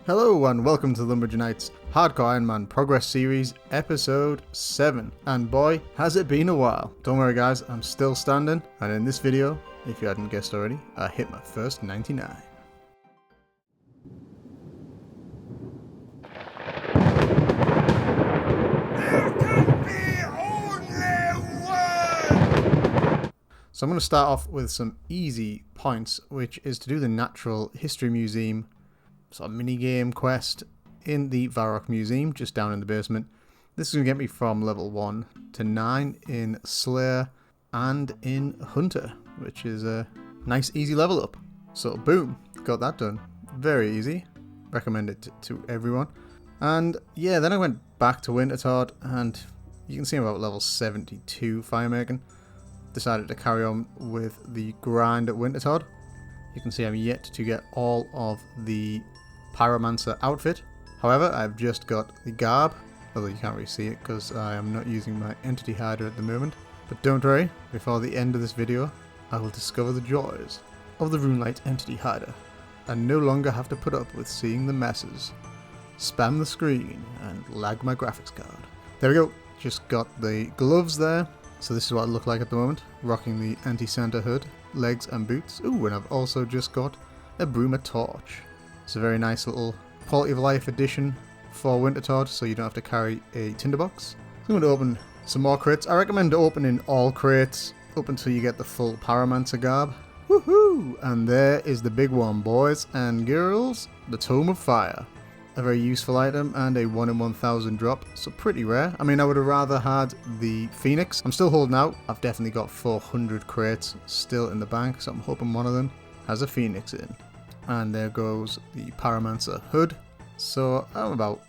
Hello and welcome to Lumberjanites Hardcore Iron Man Progress Series Episode 7. And boy, has it been a while. Don't worry guys, I'm still standing, and in this video, if you hadn't guessed already, I hit my first 99. So I'm going to start off with some easy points, which is to do the Natural History Museum sort of mini-game quest in the Varrock Museum, just down in the basement. This is going to get me from level 1 to 9 in Slayer and in Hunter, which is a nice easy level up. So boom, got that done. Very easy. Recommend it to everyone. And yeah, then I went back to Wintertodt, and you can see I'm about level 72 firemaking. Decided to carry on with the grind at Wintertodt. You can see I'm yet to get all of the Pyromancer outfit. However, I've just got the garb, although you can't really see it because I am not using my entity hider at the moment. But don't worry, before the end of this video, I will discover the joys of the Runelite entity hider and no longer have to put up with seeing the messes, spam the screen and lag my graphics card. There we go, just got the gloves there. So this is what I look like at the moment, rocking the anti-Santa hood, legs and boots. Ooh, and I've also just got a Bruma torch. It's a very nice little quality of life addition for Wintertodt, so you don't have to carry a tinderbox. So I'm going to open some more crates. I recommend opening all crates up until you get the full Pyromancer garb. Woohoo! And there is the big one, boys and girls, the Tome of Fire. A very useful item and a 1 in 1000 drop, so pretty rare. I mean, I would have rather had the Phoenix. I'm still holding out. I've definitely got 400 crates still in the bank, so I'm hoping one of them has a Phoenix in. And there goes the Pyromancer hood. So I'm about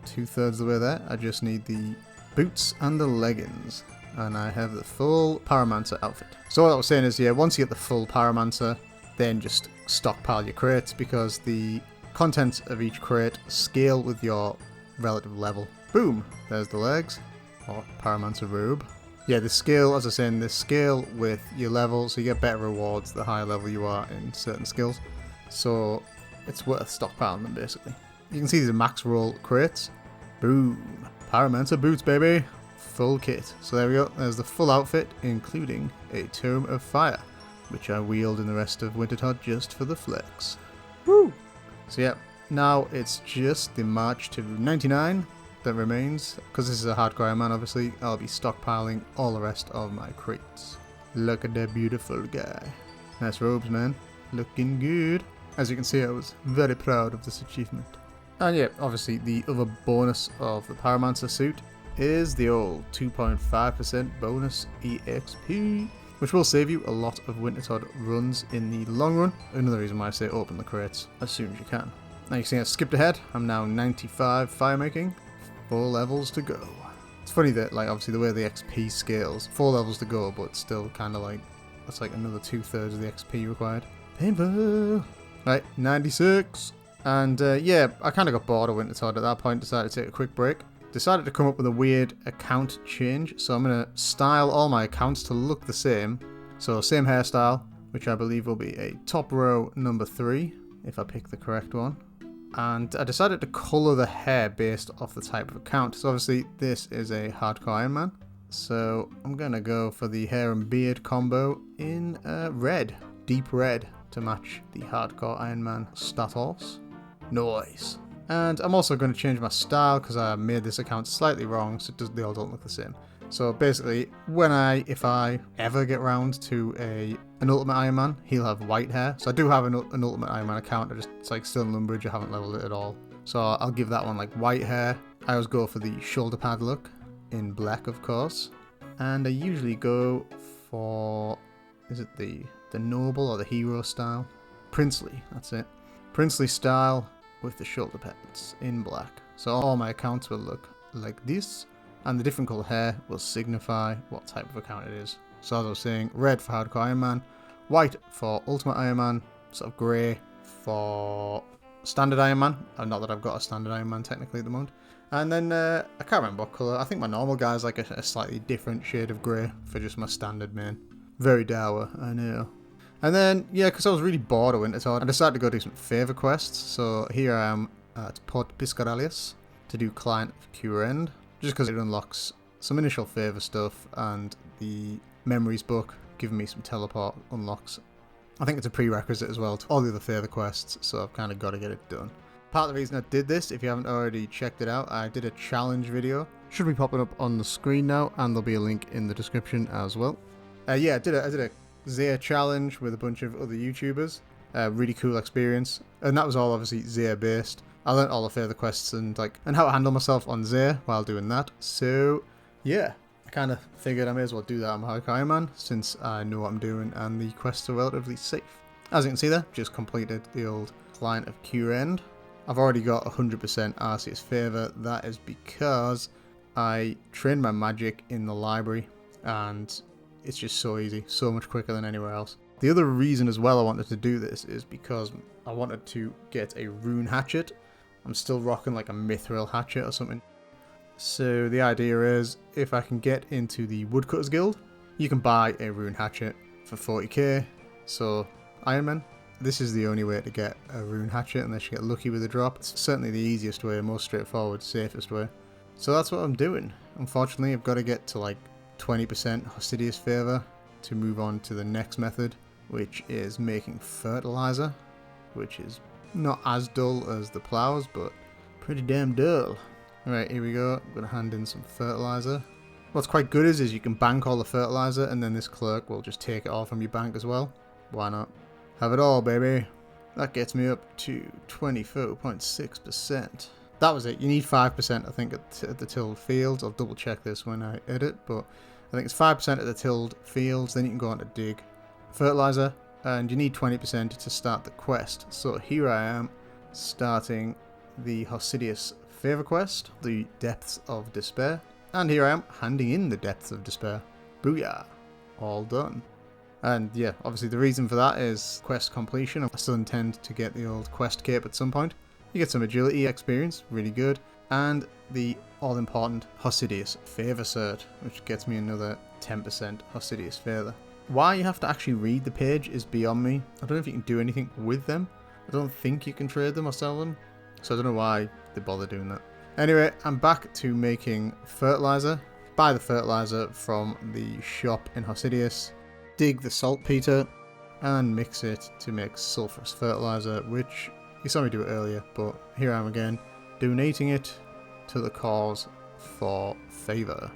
2/3 of the way there. I just need the boots and the leggings. And I have the full Pyromancer outfit. So what I was saying is, yeah, once you get the full Pyromancer, then just stockpile your crates, because the contents of each crate scale with your relative level. Boom! There's the legs, or Pyromancer robe. Yeah, the scale, as I was saying, the scale with your level, so you get better rewards the higher level you are in certain skills. So it's worth stockpiling them, basically. You can see these are max roll crates. Boom! Pyromancer boots, baby! Full kit. So there we go, there's the full outfit, including a Tome of Fire, which I wield in the rest of Wintertodt just for the flex. Woo! So yeah, now it's just the march to 99 that remains. Because this is a hardcore Iron Man, obviously, I'll be stockpiling all the rest of my crates. Look at that beautiful guy. Nice robes, man. Looking good. As you can see, I was very proud of this achievement. And yeah, obviously the other bonus of the Pyromancer suit is the old 2.5% bonus EXP, which will save you a lot of Wintertodt runs in the long run. Another reason why I say open the crates as soon as you can. Now you can see I skipped ahead. I'm now 95 firemaking, 4 levels to go. It's funny that, like, obviously the way the XP scales, 4 levels to go, but still kind of like, that's like another 2/3 of the XP required. Painful. Right, 96. And yeah, I kind of got bored of Wintertodt at that point, decided to take a quick break. Decided to come up with a weird account change, so I'm going to style all my accounts to look the same. So same hairstyle, which I believe will be a top row number 3, if I pick the correct one. And I decided to colour the hair based off the type of account. So obviously this is a hardcore Iron Man, so I'm going to go for the hair and beard combo in red, deep red, to match the hardcore Iron Man status. Nice. And I'm also going to change my style because I made this account slightly wrong, so they all don't look the same. So basically, if I ever get round to an Ultimate Iron Man, he'll have white hair. So I do have an Ultimate Iron Man account, it's like still in Lumbridge, I haven't leveled it at all. So I'll give that one like white hair. I always go for the shoulder pad look, in black of course. And I usually go for, is it the noble or the hero style? Princely, that's it. Princely style with the shoulder pads in black. So all my accounts will look like this, and the different colour hair will signify what type of account it is. So as I was saying, red for hardcore Iron Man, white for Ultimate Iron Man, sort of grey for standard Iron Man. Not that I've got a standard Iron Man technically at the moment. And then I can't remember what colour. I think my normal guy is like a slightly different shade of grey for just my standard main. Very dour, I know. And then, yeah, because I was really bored of Wintertodt, I decided to go do some favour quests. So here I am at Port Piscaralius to do Client of Curend, just because it unlocks some initial favour stuff and the Memories book, giving me some teleport unlocks. I think it's a prerequisite as well to all the other favour quests, so I've kind of got to get it done. Part of the reason I did this, if you haven't already checked it out, I did a challenge video. Should be popping up on the screen now, and there'll be a link in the description as well. Yeah, I did a Zaya challenge with a bunch of other YouTubers. Really cool experience, and that was all obviously Zaya based. I learnt all the further quests and how to handle myself on Zaya while doing that. So yeah, I kind of figured I may as well do that on Mahakai Man since I know what I'm doing and the quests are relatively safe. As you can see there, just completed the old Client of Curend. I've already got 100% Arceus Favour. That is because I trained my magic in the library and it's just so easy, so much quicker than anywhere else. The other reason as well I wanted to do this is because I wanted to get a rune hatchet. I'm still rocking like a mithril hatchet or something. So the idea is if I can get into the Woodcutters Guild, you can buy a rune hatchet for 40k. So Iron Man, this is the only way to get a rune hatchet unless you get lucky with a drop. It's certainly the easiest way, most straightforward, safest way. So that's what I'm doing. Unfortunately, I've got to get to like 20% Hostidius Favour to move on to the next method, which is making fertilizer, which is not as dull as the plows, but pretty damn dull. Right, here we go. I'm going to hand in some fertilizer. What's quite good is you can bank all the fertilizer and then this clerk will just take it all from your bank as well. Why not? Have it all, baby. That gets me up to 24.6%. That was it. You need 5%, I think, at the tilled fields. I'll double check this when I edit, but I think it's 5% at the tilled fields. Then you can go on to dig fertilizer, and you need 20% to start the quest. So here I am, starting the Hostidius Favour quest, the Depths of Despair. And here I am, handing in the Depths of Despair. Booyah. All done. And yeah, obviously the reason for that is quest completion. I still intend to get the old quest cape at some point. You get some agility experience, really good. And the all-important Hostidius Favour cert, which gets me another 10% Hostidius Favour. Why you have to actually read the page is beyond me. I don't know if you can do anything with them. I don't think you can trade them or sell them. So I don't know why they bother doing that. Anyway, I'm back to making fertilizer. Buy the fertilizer from the shop in Hostidius. Dig the saltpeter and mix it to make sulfurous fertilizer, which you saw me do it earlier, but here I am again, donating it to the cause for favour.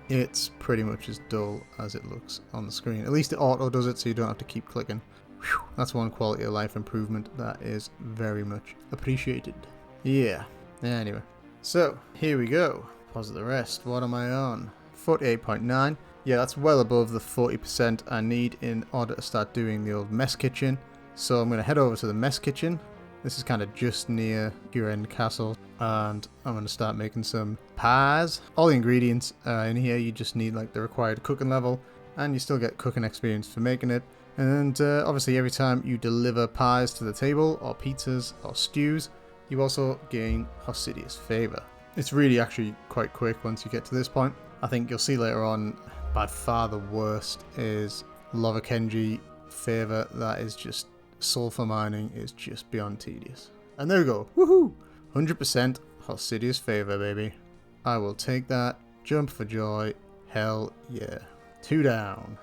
It's pretty much as dull as it looks on the screen. At least it auto does it so you don't have to keep clicking. Whew, that's one quality of life improvement that is very much appreciated. Yeah, anyway. So, here we go. Pause the rest. What am I on? 48.9. Yeah, that's well above the 40% I need in order to start doing the old mess kitchen. So I'm going to head over to the mess kitchen. This is kind of just near Curend Castle. And I'm going to start making some pies. All the ingredients are in here. You just need like the required cooking level. And you still get cooking experience for making it. And obviously every time you deliver pies to the table, or pizzas, or stews, you also gain Hostidius Favour. It's really actually quite quick once you get to this point. I think you'll see later on, by far the worst is Lava Kenji Favour. That is just, sulfur mining is just beyond tedious. And there we go, woohoo! 100% Hostidius Favour, baby. I will take that, jump for joy, hell yeah. 2 down.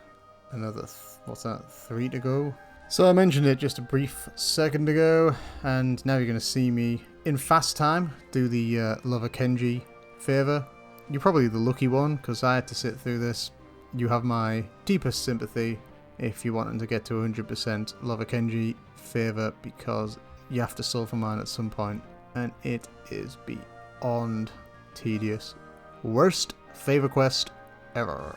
Another, what's that, 3 to go? So I mentioned it just a brief second ago, and now you're going to see me in fast time do the Lava Kenji Favour. You're probably the lucky one, because I had to sit through this. You have my deepest sympathy if you're wanting to get to 100% Lava Kenji Favour, because you have to sulfur mine at some point, and it is beyond tedious. Worst favour quest ever.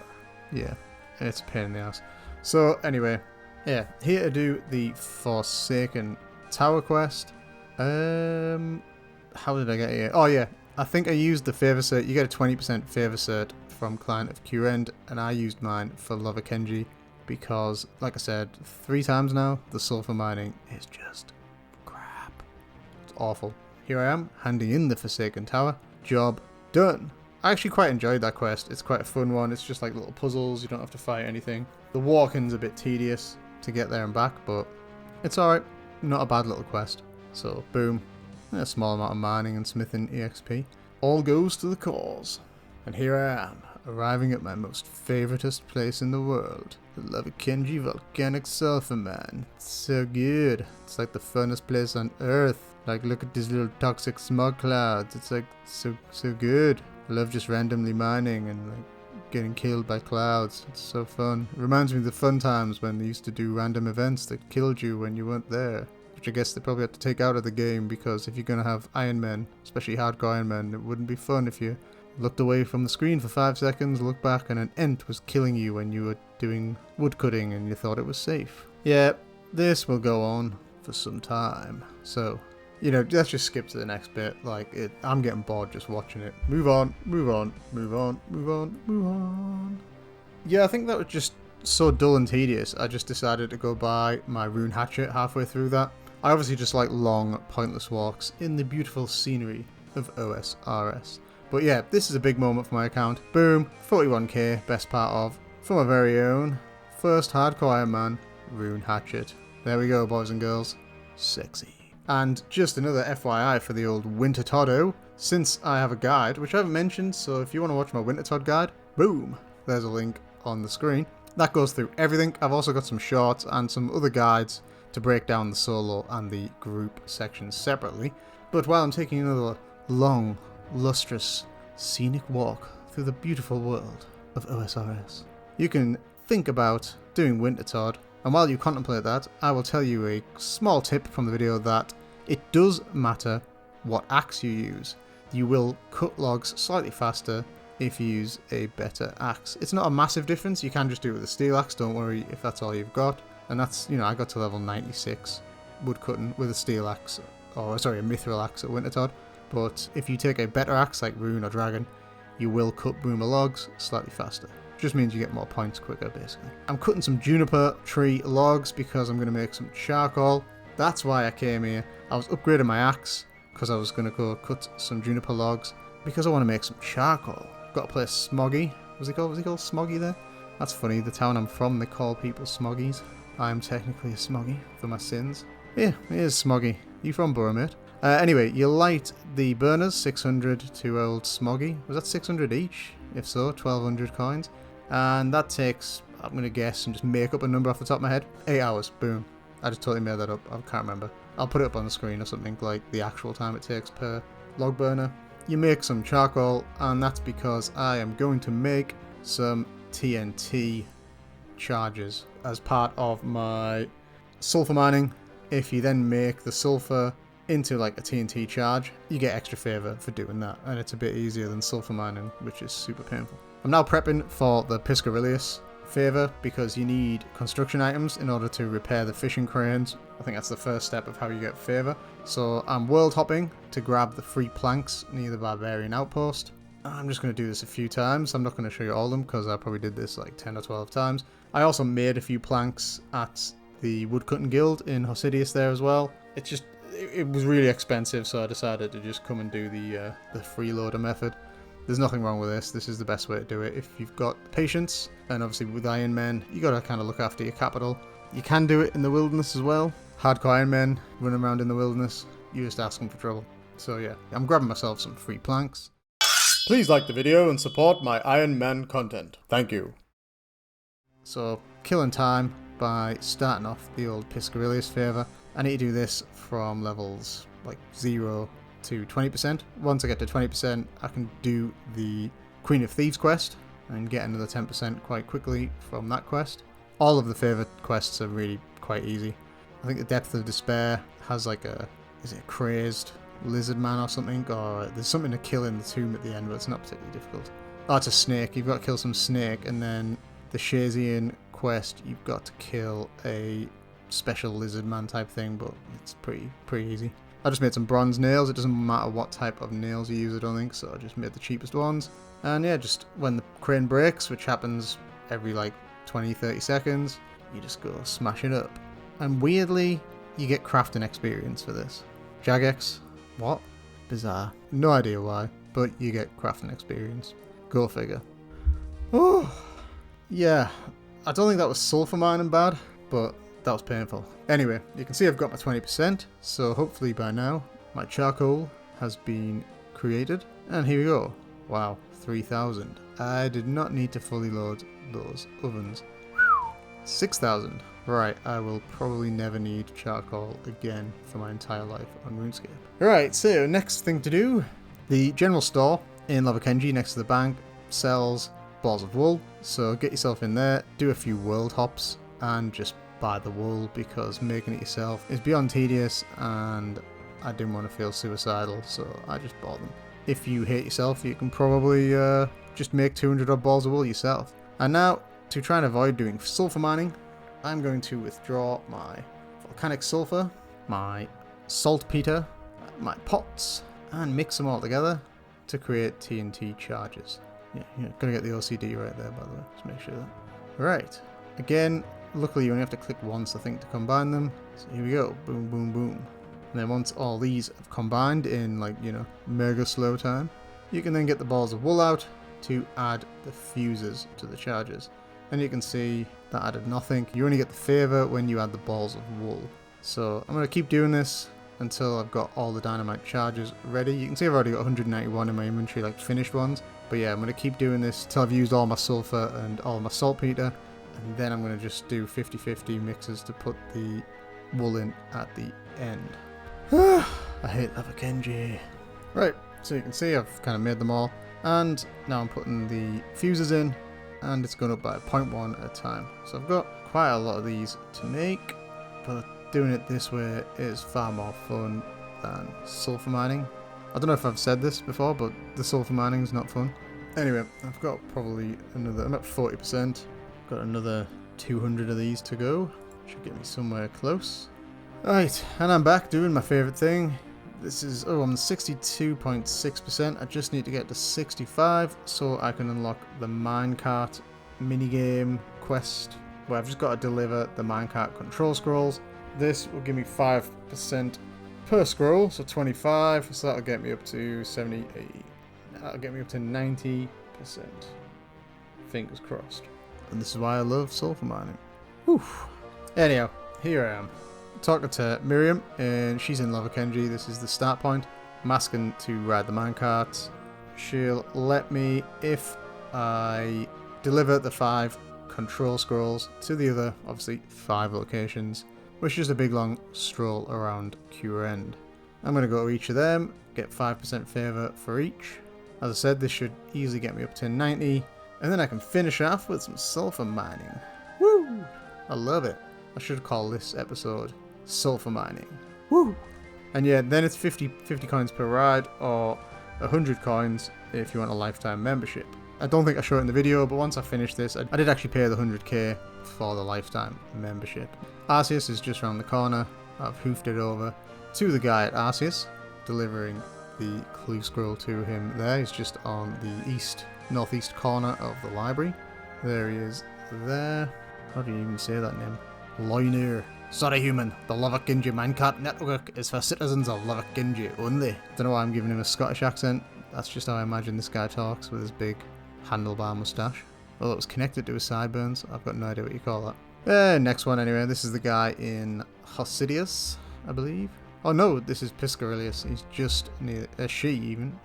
Yeah, it's a pain in the ass. So anyway, yeah, here to do the Forsaken Tower quest. How did I get here? Oh yeah, I think I used the favour cert. You get a 20% favour cert from Client of Curend, and I used mine for Lava Kenji because, like I said, 3 times now, the sulfur mining is just crap. It's awful. Here I am, handing in the Forsaken Tower. Job done. I actually quite enjoyed that quest. It's quite a fun one. It's just like little puzzles. You don't have to fight anything. The walking's a bit tedious to get there and back, but it's alright. Not a bad little quest. So, boom. A small amount of mining and smithing EXP. All goes to the cause. And here I am, arriving at my most favoritist place in the world. The Levikenji Volcanic Sulfur Mine. It's so good. It's like the funnest place on earth. Like, look at these little toxic smog clouds. It's like so good. I love just randomly mining and like getting killed by clouds. It's so fun. It reminds me of the fun times when they used to do random events that killed you when you weren't there. Which I guess they probably had to take out of the game, because if you're going to have Iron Men, especially hardcore Iron Men, it wouldn't be fun if you looked away from the screen for 5 seconds, looked back, and an Ent was killing you when you were doing woodcutting and you thought it was safe. Yeah, this will go on for some time. So, you know, let's just skip to the next bit. I'm getting bored just watching it. Move on, move on, move on, move on, move on. Yeah, I think that was just so dull and tedious. I just decided to go buy my rune hatchet halfway through that. I obviously just like long, pointless walks in the beautiful scenery of OSRS. But yeah, this is a big moment for my account. Boom, 41k, best part of, for my very own, first hardcore Iron Man, rune hatchet. There we go, boys and girls. Sexy. And just another FYI for the old Winter Toddo, since I have a guide, which I haven't mentioned, so if you want to watch my Winter Todd guide, boom, there's a link on the screen. That goes through everything. I've also got some shorts and some other guides to break down the solo and the group sections separately. But while I'm taking another long, lustrous, scenic walk through the beautiful world of OSRS, you can think about doing Winter Todd. And while you contemplate that, I will tell you a small tip from the video that it does matter what axe you use. You will cut logs slightly faster if you use a better axe. It's not a massive difference, you can just do it with a steel axe, don't worry if that's all you've got. And that's, you know, I got to level 96 woodcutting with a steel axe, or sorry, a mithril axe at Winter Todd. But if you take a better axe like rune or dragon, you will cut boomer logs slightly faster. Just means you get more points quicker, basically. I'm cutting some juniper tree logs because I'm going to make some charcoal. That's why I came here. I was upgrading my axe because I was going to go cut some juniper logs because I want to make some charcoal. Got to play Smoggy. Was he called Smoggy there? That's funny. The town I'm from, they call people Smoggies. I am technically a Smoggy for my sins. Yeah, it is Smoggy. You from Borough, mate? Anyway, you light the burners, 600 to old Smoggy. Was that 600 each? If so, 1200 coins. And that takes, I'm going to guess and just make up a number off the top of my head, 8 hours. Boom. I just totally made that up. I can't remember. I'll put it up on the screen or something, like the actual time it takes per log burner. You make some charcoal, and that's because I am going to make some TNT charges as part of my sulfur mining. If you then make the sulfur into like a TNT charge, you get extra favor for doing that, and it's a bit easier than sulfur mining, which is super painful. I'm now prepping for the Piscarilius favor because you need construction items in order to repair the fishing cranes. I think that's the first step of how you get favor. So I'm world hopping to grab the free planks near the Barbarian Outpost. I'm just going to do this a few times. I'm not going to show you all of them because I probably did this like 10 or 12 times. I also made a few planks at the Woodcutting Guild in Hosidius there as well. It was really expensive, so I decided to just come and do the freeloader method. There's nothing wrong with this. This is the best way to do it if you've got patience. And obviously with Iron Men, you got to kind of look after your capital. You can do it in the wilderness as well. Hardcore Iron Men running around in the wilderness, you just ask them for trouble. So yeah, I'm grabbing myself some free planks. Please like the video and support my Iron Man content. Thank you. So, killing time by starting off the old Piscarilius favor. I need to do this from levels like 0 to 20%. Once I get to 20%, I can do the Queen of Thieves quest and get another 10% quite quickly from that quest. All of the favourite quests are really quite easy. I think the Depth of Despair has like is it a crazed lizard man or something? Or there's something to kill in the tomb at the end, but it's not particularly difficult. Oh, it's a snake. You've got to kill some snake, and then the Shazian quest, you've got to kill a special lizard man type thing, but it's pretty easy. I just made some bronze nails. It doesn't matter what type of nails you use, I don't think, so I just made the cheapest ones. And yeah, just when the crane breaks, which happens every like 20-30 seconds, you just go smash it up. And weirdly, you get crafting experience for this. Jagex? What? Bizarre. No idea why, but you get crafting experience. Go figure. Oh, yeah. I don't think that was sulfur mining bad, but that was painful. Anyway, you can see I've got my 20%, so hopefully by now My charcoal has been created. And here we go. Wow, 3,000. I did not need to fully load those ovens. 6,000. Right, I will probably never need charcoal again for my entire life on RuneScape. Right, so next thing to do. The general store in Lavakenji next to the bank sells balls of wool. So get yourself in there, do a few world hops, and just buy the wool because making it yourself is beyond tedious and I didn't want to feel suicidal, so I just bought them. If you hate yourself, you can probably just make 200 odd balls of wool yourself. And now, to try and avoid doing sulfur mining, I'm going to withdraw my volcanic sulfur, my saltpeter, my pots, and mix them all together to create TNT charges. Yeah, gonna get the OCD right there, by the way. Just make sure that. Right. Again, luckily you only have to click once, I think, to combine them. So here we go. Boom, boom, boom. And then once all these have combined in, like, mega slow time, you can then get the balls of wool out to add the fuses to the charges. And you can see that added nothing. You only get the favor when you add the balls of wool. So I'm going to keep doing this until I've got all the dynamite charges ready. You can see I've already got 191 in my inventory, like finished ones. But yeah, I'm going to keep doing this until I've used all my sulfur and all my saltpeter. And then I'm going to just do 50-50 mixes to put the wool in at the end. I hate Lavakenji. Right, so you can see I've kind of made them all. And now I'm putting the fuses in. And it's going up by 0.1 at a time. So I've got quite a lot of these to make. But doing it this way is far more fun than sulfur mining. I don't know if I've said this before, but the sulfur mining is not fun. Anyway, I've got probably another, I'm at 40%. Got another 200 of these to go. Should get me somewhere close. Right, and I'm back doing my favourite thing. This is, I'm 62.6%. I just need to get to 65 so I can unlock the minecart minigame quest, where I've just got to deliver the minecart control scrolls. This will give me 5% per scroll, so 25, so that'll get me up to 70, 80. That'll get me up to 90%. Fingers crossed. And this is why I love sulfur mining. Whew. Anyhow, here I am. Talking to Miriam, and she's in Lavakenji. This is the start point. I'm asking to ride the minecart. She'll let me if I deliver the 5 control scrolls to the other, obviously, 5 locations, which is just a big long stroll around Cure End. I'm going to go to each of them, get 5% favour for each. As I said, this should easily get me up to 90, and then I can finish off with some sulfur mining. Woo! I love it. I should call this episode sulfur mining. Woo! And yeah, then it's 50 coins per ride, or 100 coins if you want a lifetime membership. I don't think I show it in the video, but once I finish this, I did actually pay the 100k for the lifetime membership. Arceus is just around the corner. I've hoofed it over to the guy at Arceus, delivering the clue scroll to him there. He's just on the northeast corner of the library. There he is there. How do you even say that name? Loinir. Sorry human, the Lavakenji minecart network is for citizens of Lavakenji only. Don't know why I'm giving him a Scottish accent. That's just how I imagine this guy talks, with his big handlebar moustache. Although it's connected to his sideburns, I've got no idea what you call that. Next one anyway, this is the guy in Hosidius, I believe. Oh no, this is Piscarilius. He's just near, she even,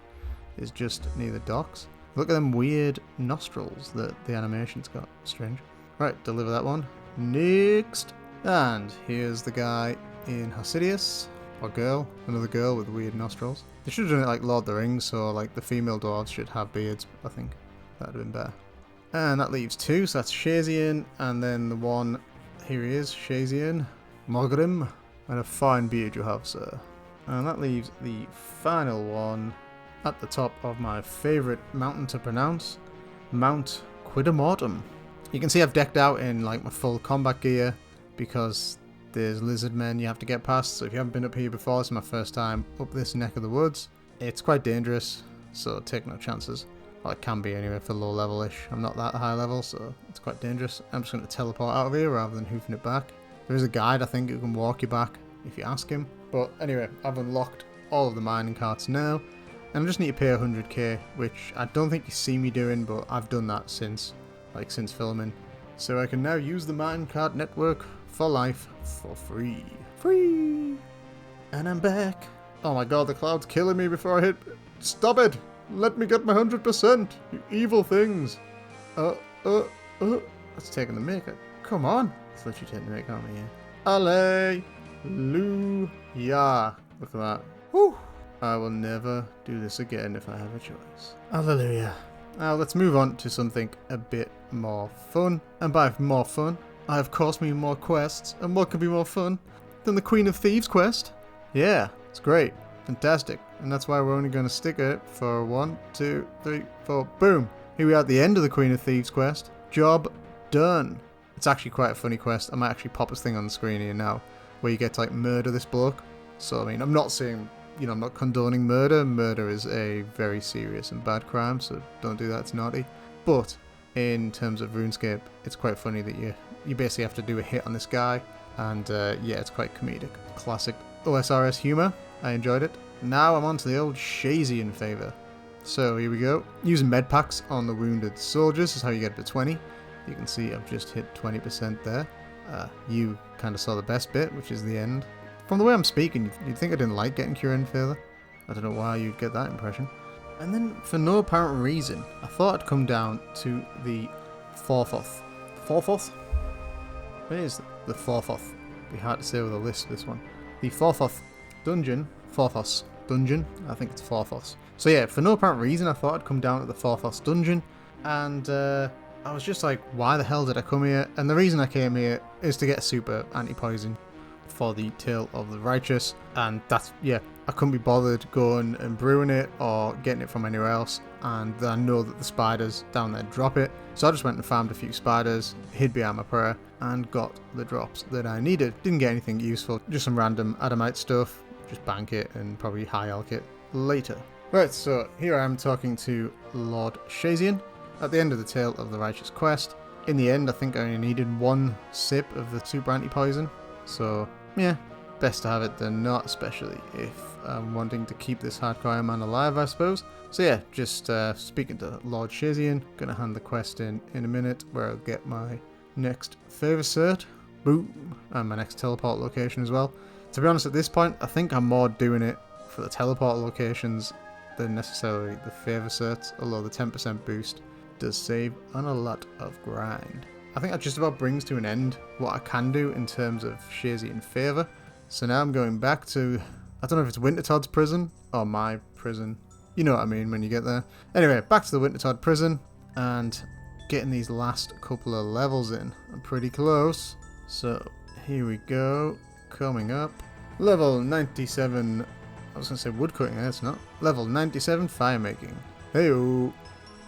is just near the docks. Look at them weird nostrils that the animation's got. Strange. Right, deliver that one. Next. And here's the guy in Hosidius. Or girl. Another girl with weird nostrils. They should have done it like Lord of the Rings, so like the female dwarves should have beards, I think. That'd have been better. And that leaves 2, so that's Shazian, and then the one, here he is, Shazian. Morgrim. And a fine beard you have, sir. And that leaves the final one at the top of my favourite mountain to pronounce, Mount Quidamortem. You can see I've decked out in like my full combat gear because there's lizard men you have to get past. So if you haven't been up here before, this is my first time up this neck of the woods. It's quite dangerous, so take no chances. Well, it can be anyway for low level-ish. I'm not that high level, so it's quite dangerous. I'm just going to teleport out of here rather than hoofing it back. There is a guide, I think, who can walk you back if you ask him. But anyway, I've unlocked all of the mining carts now. And I just need to pay 100k, which I don't think you see me doing, but I've done that since filming. So I can now use the minecart network for life for free. Free! And I'm back. Oh my god, the cloud's killing me before I hit. Stop it! Let me get my 100%! You evil things! That's taking the mic. Come on! It's literally taking the mic on me, yeah. Alleluia! Look at that. Whew! I will never do this again if I have a choice. Hallelujah. Now let's move on to something a bit more fun. And by more fun, I of course mean more quests. And what could be more fun than the Queen of Thieves quest? Yeah, it's great. Fantastic. And that's why we're only going to stick it for 1, 2, 3, 4. Boom! Here we are at the end of the Queen of Thieves quest. Job done. It's actually quite a funny quest. I might actually pop this thing on the screen here now, where you get to like murder this bloke. So I mean, I'm not saying, I'm not condoning murder. Murder is a very serious and bad crime, so don't do that, it's naughty. But in terms of RuneScape, it's quite funny that you basically have to do a hit on this guy, and yeah, it's quite comedic. Classic OSRS humour. I enjoyed it. Now I'm on to the old Shazian favour. So here we go. Using med packs on the wounded soldiers is how you get to 20. You can see I've just hit 20% there. You kind of saw the best bit, which is the end. From the way I'm speaking, you'd think I didn't like getting Cure End further. I don't know why you'd get that impression. And then, for no apparent reason, I thought I'd come down to the Forfoth. Forfoth? Where is the Forfoth? It'd be hard to say with a lisp, this one. The Forfoth dungeon. Forfoth dungeon. I think it's Forfoth. So yeah, for no apparent reason, I thought I'd come down to the Forfoth dungeon. And I was just like, why the hell did I come here? And the reason I came here is to get a super anti-poison for the Tale of the Righteous, and that's, yeah, I couldn't be bothered going and brewing it or getting it from anywhere else, and I know that the spiders down there drop it, so I just went and farmed a few spiders, hid behind my prayer, and got the drops that I needed. Didn't get anything useful, just some random Adamite stuff, just bank it and probably high elk it later. Right, so here I am talking to Lord Shazian at the end of the Tale of the Righteous quest. In the end, I think I only needed 1 sip of the super anti-poison, so yeah, best to have it than not, especially if I'm wanting to keep this hardcore Iron Man alive, I suppose. So yeah, just speaking to Lord Shazian, gonna hand the quest in a minute, where I'll get my next favour cert, boom, and my next teleport location as well. To be honest, at this point, I think I'm more doing it for the teleport locations than necessarily the favour certs, although the 10% boost does save on a lot of grind. I think that just about brings to an end what I can do in terms of Shazian favour. So now I'm going back to, I don't know if it's Wintertodd's prison or my prison. You know what I mean when you get there. Anyway, back to the Wintertodd prison and getting these last couple of levels in. I'm pretty close. So here we go. Coming up. Level 97. I was going to say woodcutting, it's not. Level 97 firemaking. Hey-oh.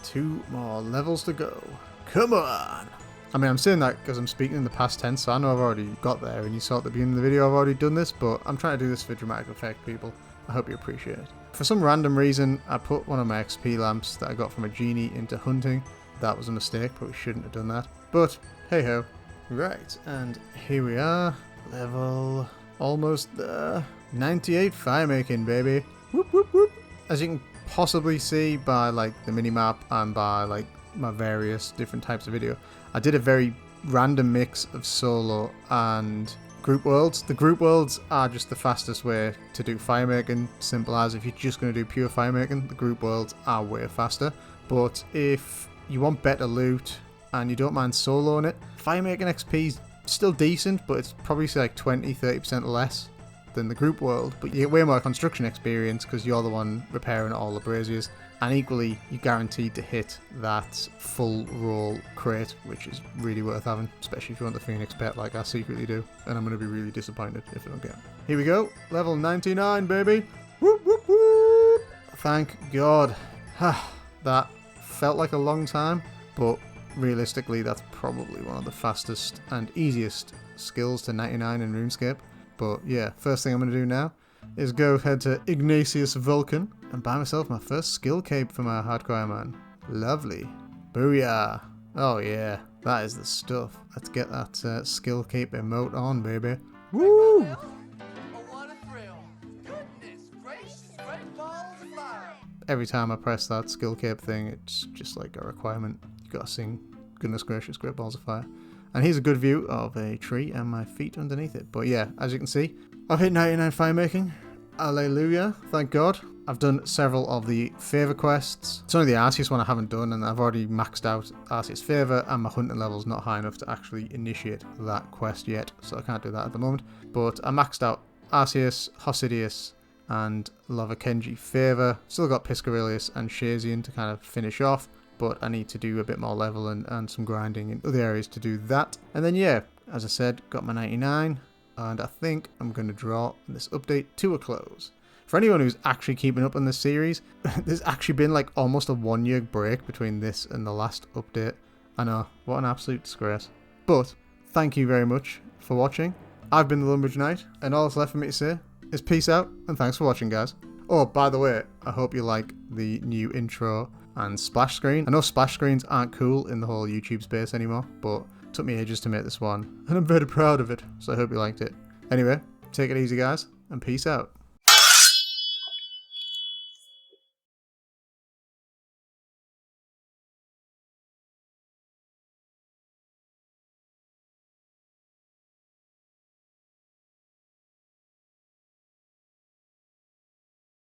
2 more levels to go. Come on! I mean, I'm saying that because I'm speaking in the past tense, so I know I've already got there, and you saw at the beginning of the video I've already done this, but I'm trying to do this for dramatic effect, people. I hope you appreciate it. For some random reason, I put one of my XP lamps that I got from a genie into hunting. That was a mistake, probably shouldn't have done that. But, hey-ho. Right, and here we are. Level almost there. 98 firemaking, baby. Whoop, whoop, whoop. As you can possibly see by, like, the minimap and by, like, my various different types of video, I did a very random mix of solo and group worlds. The group worlds are just the fastest way to do firemaking, simple as. If you're just going to do pure firemaking, the group worlds are way faster. But if you want better loot and you don't mind soloing it, firemaking XP is still decent, but it's probably like 20-30% less than the group world, but you get way more construction experience because you're the one repairing all the braziers, and equally you're guaranteed to hit that full roll crate, which is really worth having, especially if you want the Phoenix pet like I secretly do, and I'm going to be really disappointed if I don't get it. Here we go, level 99, baby. Whoop, whoop, whoop. Thank God. That felt like a long time, but realistically that's probably one of the fastest and easiest skills to 99 in RuneScape. But yeah, first thing I'm going to do now is go head to Ignatius Vulcan and buy myself my first skill cape for my hardcore Iron Man. Lovely. Booyah. Oh yeah, that is the stuff. Let's get that skill cape emote on, baby. Woo! Every time I press that skill cape thing, it's just like a requirement. You gotta sing Goodness Gracious, Great Balls of Fire. And here's a good view of a tree and my feet underneath it. But yeah, as you can see, I've hit 99 firemaking. Alleluia, thank God. I've done several of the favour quests. It's only the Arceus one I haven't done, and I've already maxed out Arceus favour, and my hunting level's not high enough to actually initiate that quest yet, so I can't do that at the moment. But I maxed out Arceus, Hosidius, and Lava Kenji favour. Still got Piscarilius and Shazian to kind of finish off, but I need to do a bit more level and some grinding in other areas to do that. And then yeah, as I said, got my 99, and I think I'm going to draw this update to a close. For anyone who's actually keeping up on this series, there's actually been like almost a 1 year break between this and the last update. I know, what an absolute disgrace. But thank you very much for watching. I've been the Lumbridge Knight, and all that's left for me to say is peace out, and thanks for watching, guys. Oh, by the way, I hope you like the new intro and splash screen. I know splash screens aren't cool in the whole YouTube space anymore, but it took me ages to make this one, and I'm very proud of it, so I hope you liked it. Anyway, take it easy, guys, and peace out.